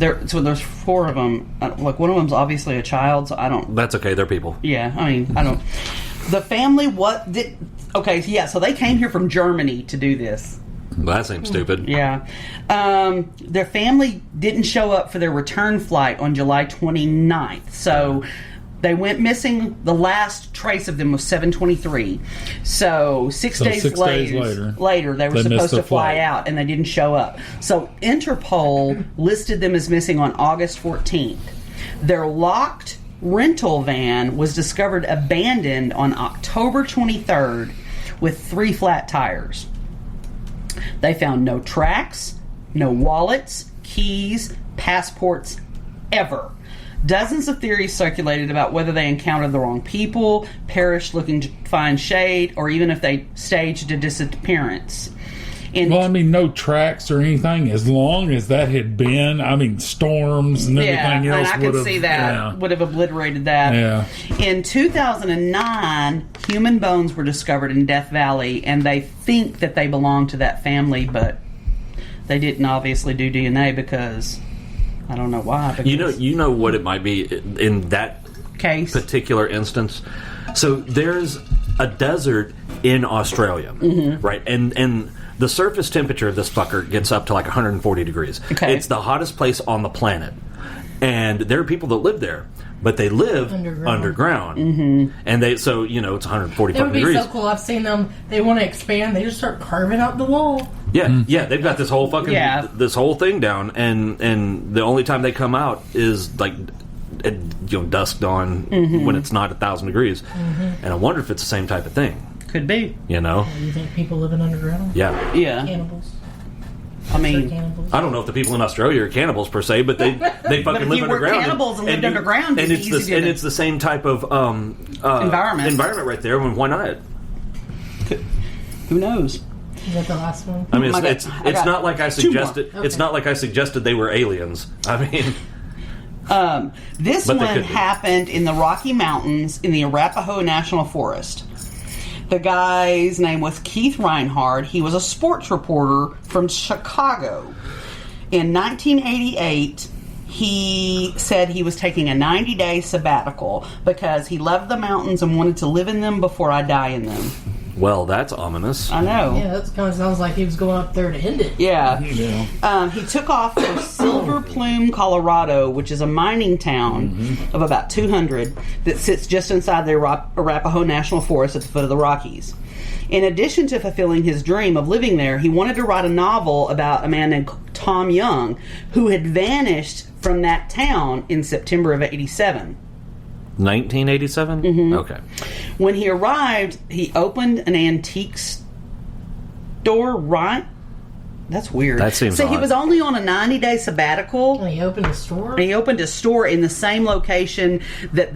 there's 4 of them. Like, one of them's obviously a child, so I don't... That's okay, they're people. Yeah, I mean, I don't... The family, okay, yeah, so they came here from Germany to do this. Well, that seems stupid. Yeah. Their family didn't show up for their return flight on July 29th, so... They went missing. The last trace of them was 7/23. So 6 days later, they were supposed to fly out, and they didn't show up. So Interpol listed them as missing on August 14th. Their locked rental van was discovered abandoned on October 23rd with 3 flat tires. They found no tracks, no wallets, keys, passports, ever. Dozens of theories circulated about whether they encountered the wrong people, perished looking to find shade, or even if they staged a disappearance. No tracks or anything, as long as that had been, storms and everything else. Yeah, and I could see that would have obliterated that. Yeah. In 2009, human bones were discovered in Death Valley, and they think that they belong to that family, but they didn't obviously do DNA because... I don't know why. You know what it might be in that case, particular instance. So there's a desert in Australia, right? And the surface temperature of this fucker gets up to like 140 degrees. Okay. It's the hottest place on the planet, and there are people that live there, but they live underground. And it's 140 It would be degrees. so cool. I've seen them. They want to expand. They just start carving out the wall. Yeah, they've got this whole fucking this whole thing down, and the only time they come out is like at dusk dawn when it's not 1,000 degrees, and I wonder if it's the same type of thing. Could be. You know? You think people living underground? Yeah. Cannibals. I mean, I don't know if the people in Australia are cannibals per se, but they fucking but if live you underground. Were cannibals and lived underground, and it's the same type of environment right there. Why not? Who knows? Is that the last one? I mean, it's not like I suggested. Okay. It's not like I suggested they were aliens. I mean, this one happened in the Rocky Mountains in the Arapahoe National Forest. The guy's name was Keith Reinhard. He was a sports reporter from Chicago. In 1988, he said he was taking a 90-day sabbatical because he loved the mountains and wanted to live in them before I die in them. Well, that's ominous. I know. Yeah, that kind of sounds like he was going up there to end it. Yeah. He took off for Silver Plume, Colorado, which is a mining town of about 200 that sits just inside the Arapahoe National Forest at the foot of the Rockies. In addition to fulfilling his dream of living there, he wanted to write a novel about a man named Tom Young who had vanished from that town in September of 87. 1987? Okay. When he arrived, he opened an antique store, right? That's weird. That seems So odd. he was only on a 90-day sabbatical. And he opened a store? He opened a store in the same location that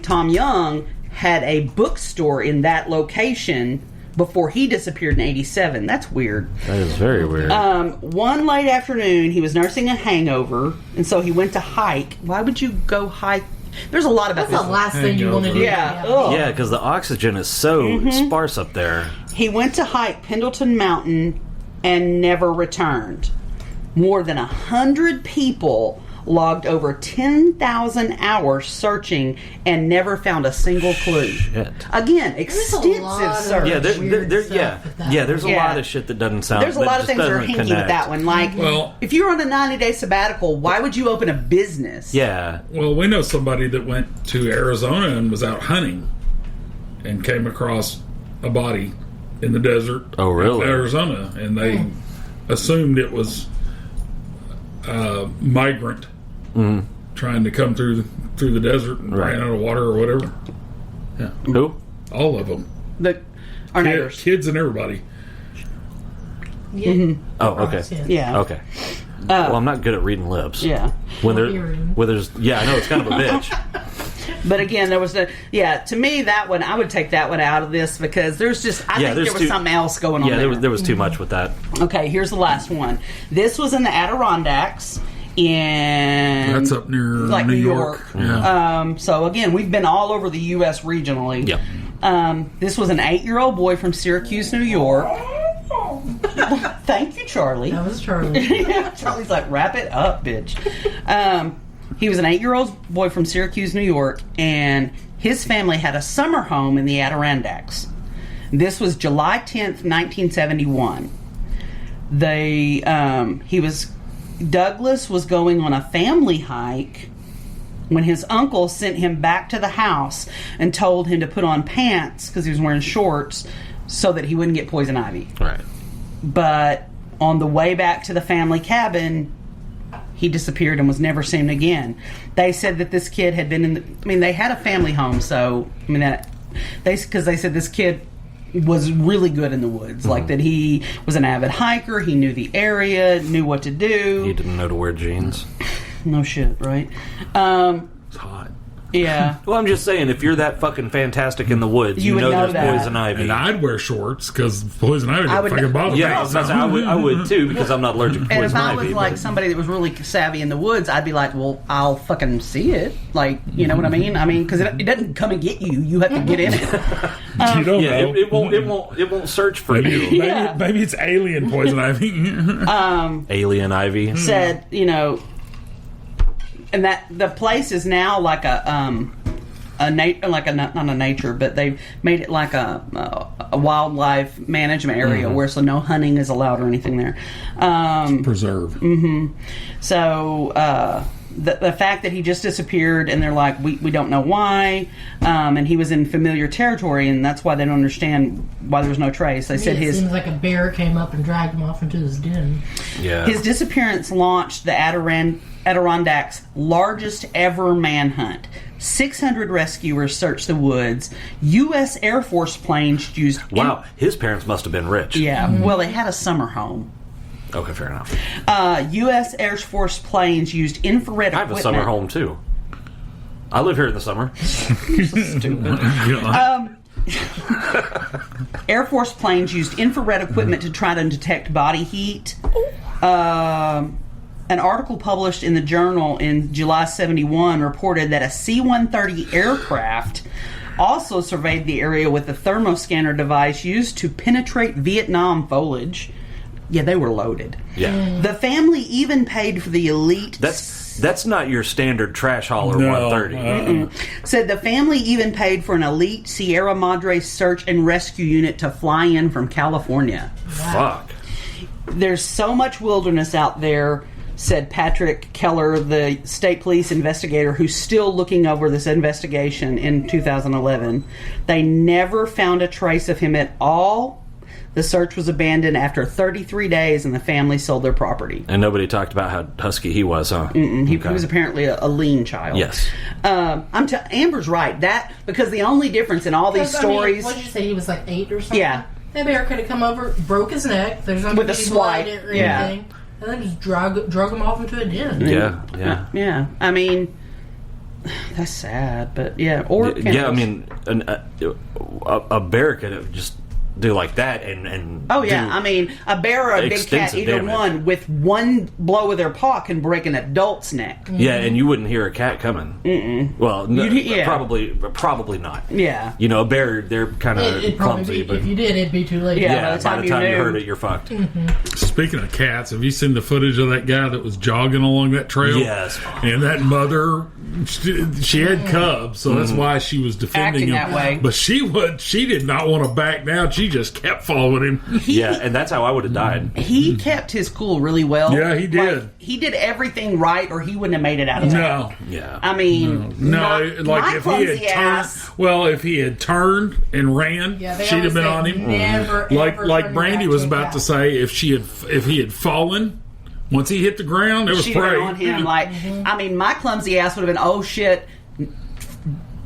Tom Young had a bookstore in that location before he disappeared in 87. That's weird. That is very weird. One late afternoon, he was nursing a hangover, and so he went to hike. Why would you go hike? There's a lot about That's this. the last thing you want to do. Yeah. Yeah, because the oxygen is so sparse up there. He went to hike Pendleton Mountain and never returned. More than 100 people logged over 10,000 hours searching and never found a single clue. Shit. Again, extensive search. Yeah, there's a lot of shit that doesn't sound. There's a lot of things that are hinky with that one. Like, if you're on a 90-day sabbatical, why would you open a business? Yeah. Well, we know somebody that went to Arizona and was out hunting and came across a body in the desert of Arizona, and they assumed it was a migrant trying to come through the desert and ran out of water or whatever. Yeah. Who? All of them. Our neighbors. Kids and everybody. Yeah. Oh, okay. Yeah. Okay. Well, I'm not good at reading lips. Yeah. When there's I know it's kind of a bitch. But again, there was to me, that one, I would take that one out of this because there's just, I think there was something else going on there. Yeah, there was too much with that. Okay, here's the last one. This was in the Adirondacks that's up near New York. Yeah. So again, we've been all over the U.S. regionally. Yeah. This was an 8-year-old boy from Syracuse, New York. Thank you, Charlie. That was Charlie. Yeah, Charlie's like, wrap it up, bitch. He was an 8-year-old boy from Syracuse, New York, and his family had a summer home in the Adirondacks. This was July 10th, 1971. Douglas was going on a family hike when his uncle sent him back to the house and told him to put on pants because he was wearing shorts so that he wouldn't get poison ivy. Right. But on the way back to the family cabin, he disappeared and was never seen again. They said that this kid had been they had a family home, so because they said this kid was really good in the woods, like that he was an avid hiker, he knew the area, knew what to do. He didn't know to wear jeans. No shit, right? It's hot. Yeah. Well, I'm just saying, if you're that fucking fantastic in the woods, you know there's that. poison ivy. And I'd wear shorts because poison ivy would fucking bother me. Yeah, I would too, because I'm not allergic to poison ivy. And if I was like somebody that was really savvy in the woods, I'd be like, well, I'll fucking see it. Like, you know what I mean? I mean, because it doesn't come and get you. You have to get in it. You don't know. It won't search for you. Maybe it's alien poison ivy. Alien ivy. Said, and that the place is now like not a nature, but they've made it like a wildlife management area where so no hunting is allowed or anything there. Preserve. Mm-hmm. So the fact that he just disappeared, and they're like, we don't know why, and he was in familiar territory, and that's why they don't understand why there was no trace. They said it seems like a bear came up and dragged him off into his den. Yeah. His disappearance launched the Adirondacks' largest ever manhunt. 600 rescuers searched the woods. U.S. Air Force planes used... Wow, his parents must have been rich. Yeah, well, they had a summer home. Okay, fair enough. U.S. Air Force planes used infrared equipment... I have a summer home, too. I live here in the summer. You're so stupid. Air Force planes used infrared equipment to try to detect body heat. An article published in the Journal in July 71 reported that a C-130 aircraft also surveyed the area with a thermoscanner device used to penetrate Vietnam foliage. Yeah, they were loaded. Yeah. The family even paid for the elite... That's not your standard trash hauler 130. Said the family even paid for an elite Sierra Madre search and rescue unit to fly in from California. Wow. Fuck. There's so much wilderness out there, said Patrick Keller, the state police investigator who's still looking over this investigation in 2011. They never found a trace of him at all. The search was abandoned after 33 days, and the family sold their property. And nobody talked about how husky he was, huh? He was apparently a lean child. Yes. Amber's right. Because the only difference in all these stories... what did you say? He was like 8 or something? Yeah. That bear could have come over, broke his neck. There's not with a swipe or anything. And then just drug him off into a den. Yeah. I mean, that's sad, but yeah. Or I mean, a bear could have just do like that and I mean, a bear or a big cat, either one, with one blow of their paw can break an adult's neck. Yeah, and you wouldn't hear a cat coming. Well, probably not. Yeah. A bear, they're kind of clumsy. But if you did, it'd be too late. Yeah, by the time you heard it, you're fucked. Speaking of cats, have you seen the footage of that guy that was jogging along that trail? Yes. And that mother, she had cubs, so that's why she was defending acting him. That way. But she did not want to back down. She just kept following him. And that's how I would have died. He kept his cool really well. Yeah, he did. Like, he did everything right, or he wouldn't have made it out of that. No. Yeah. I mean, if he had turned and ran, she'd have been on him. Like Brandy was about to say, if he had fallen, once he hit the ground, it was prey on him. Like, I mean, my clumsy ass would have been, oh shit,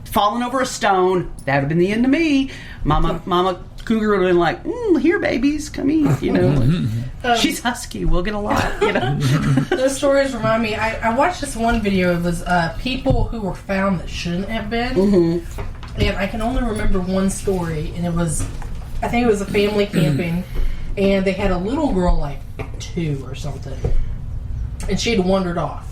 falling over a stone. That would have been the end of me. Mama Cougar would have been like, here, babies, come in. She's husky. We'll get a lot. Those stories remind me. I watched this one video. It was people who were found that shouldn't have been. And I can only remember one story, and I think it was a family camping, and they had a little girl, like 2 or something, and she'd wandered off.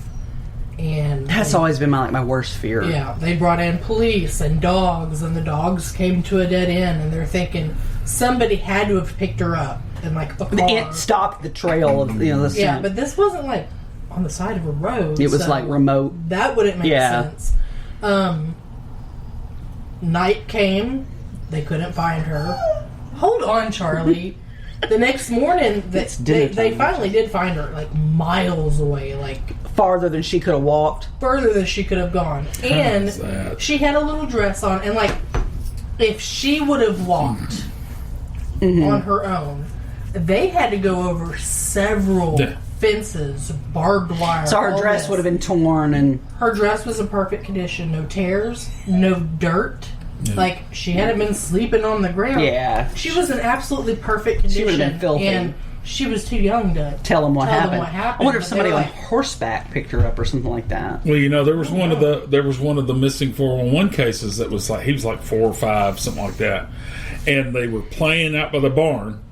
And that's always been my worst fear. Yeah, they brought in police and dogs, and the dogs came to a dead end, and they're thinking somebody had to have picked her up. and like a car. It stopped the trail of the yeah, but this wasn't like on the side of a road. It was like remote. That wouldn't make sense. Night came. They couldn't find her. Hold on, Charlie. The next morning, they finally did find her, like miles away, like farther than she could have walked, further than she could have gone. And she had a little dress on, and like if she would have walked on her own, they had to go over several fences, barbed wire. So her dress would have been torn, and her dress was in perfect condition, no tears, no dirt. Yeah. Like, she hadn't been sleeping on the ground. Yeah. She was in absolutely perfect condition. She would have been filthy. And she was too young to tell them what happened. I wonder if somebody on horseback picked her up or something like that. Well, there was one of the missing 411 cases that was like, he was like 4 or 5, something like that. And they were playing out by the barn.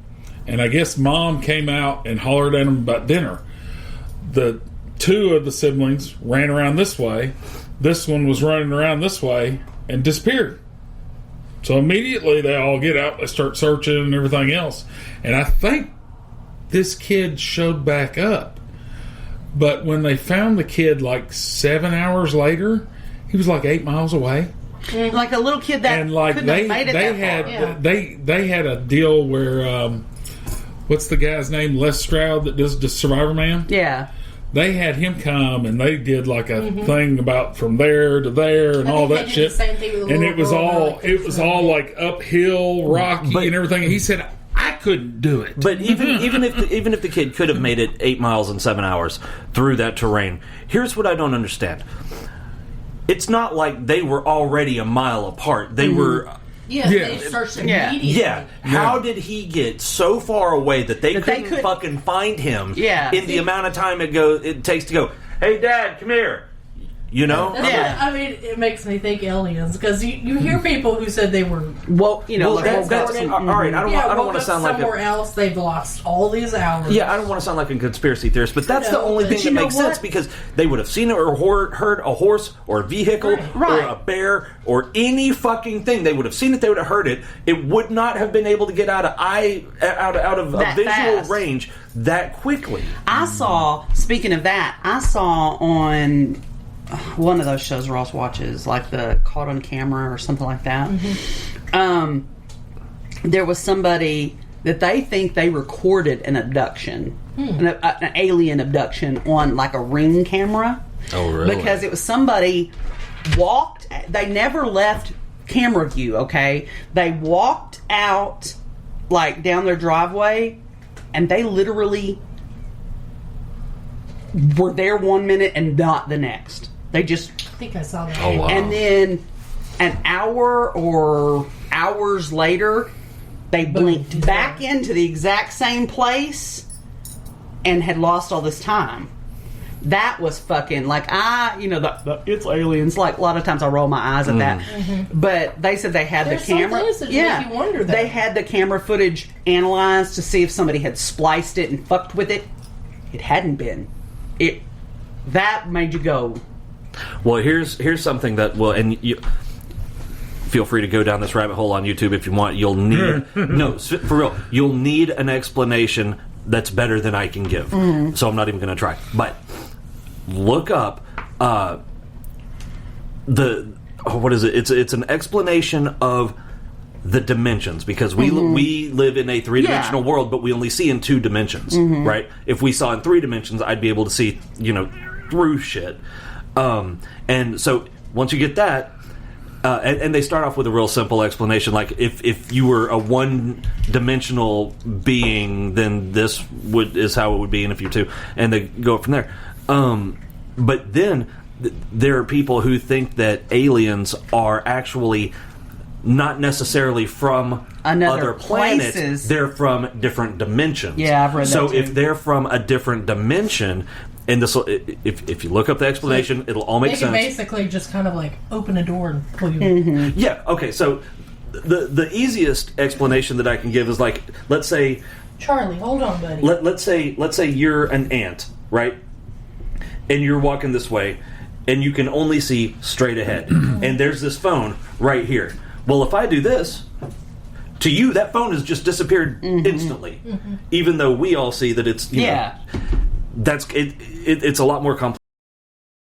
And I guess Mom came out and hollered at them about dinner. The 2 of the siblings ran around this way. This one was running around this way and disappeared. So immediately they all get out, they start searching and everything else. And I think this kid showed back up. But when they found the kid like 7 hours later, he was like 8 miles away. Like a little kid that couldn't have made it that far. Yeah. They had a deal where, what's the guy's name? Les Stroud that does the Survivor Man? Yeah. They had him come and they did like a thing about from there to there and all that shit. And it was all like uphill, rocky and everything. And he said, I couldn't do it. But even if the kid could have made it 8 miles in 7 hours through that terrain, here's what I don't understand. It's not like they were already a mile apart. They were. They searched immediately. Yeah. How did he get so far away that they couldn't fucking find him in the amount of time it takes to go, hey, Dad, come here. You know? I mean, it makes me think aliens, because you hear people who said they were... all right, I don't want to sound like... somewhere else, they've lost all these hours. Yeah, I don't want to sound like a conspiracy theorist, but that's the only thing that makes sense, because they would have seen or heard a horse or a vehicle or a bear or any fucking thing. They would have seen it, they would have heard it. It would not have been able to get out of a visual range that quickly. Speaking of that, I saw on... one of those shows Ross watches, like the Caught on Camera or something like that. There was somebody that they think they recorded an abduction, an alien abduction on like a Ring camera. Oh, really? Because it was somebody they never left camera view, okay? They walked out like down their driveway and they literally were there 1 minute and not the next. They just... I think I saw that. Oh, wow. And then an hour or hours later, they blinked back into the exact same place and had lost all this time. That was fucking... Like, it's aliens. Like, a lot of times I roll my eyes at that. But they said they had the camera... There's some things that make you wonder, though. They had the camera footage analyzed to see if somebody had spliced it and fucked with it. It hadn't been. That made you go... Well, here's something that and you feel free to go down this rabbit hole on YouTube if you want. You'll need no, for real. You'll need an explanation that's better than I can give. So I'm not even going to try. But look up what is it? It's an explanation of the dimensions, because we live in a 3-dimensional world, but we only see in 2 dimensions, right? If we saw in 3 dimensions, I'd be able to see through shit. And so once you get that, and they start off with a real simple explanation, like if you were a 1-dimensional being, then this is how it would be, and if you're 2, and they go up from there. But then there are people who think that aliens are actually not necessarily from other planets. Places. They're from different dimensions. Yeah, I've read that So too. if they're from a different dimension... And this, if you look up the explanation, it'll all make sense. They can basically just kind of like open a door and pull you in. Yeah. Okay. So the easiest explanation that I can give is like, let's say, Charlie, hold on, buddy. Let's say you're an ant, right? And you're walking this way, and you can only see straight ahead, and there's this phone right here. Well, if I do this, to you, that phone has just disappeared instantly, even though we all see that it's, you know, that's it's a lot more complex.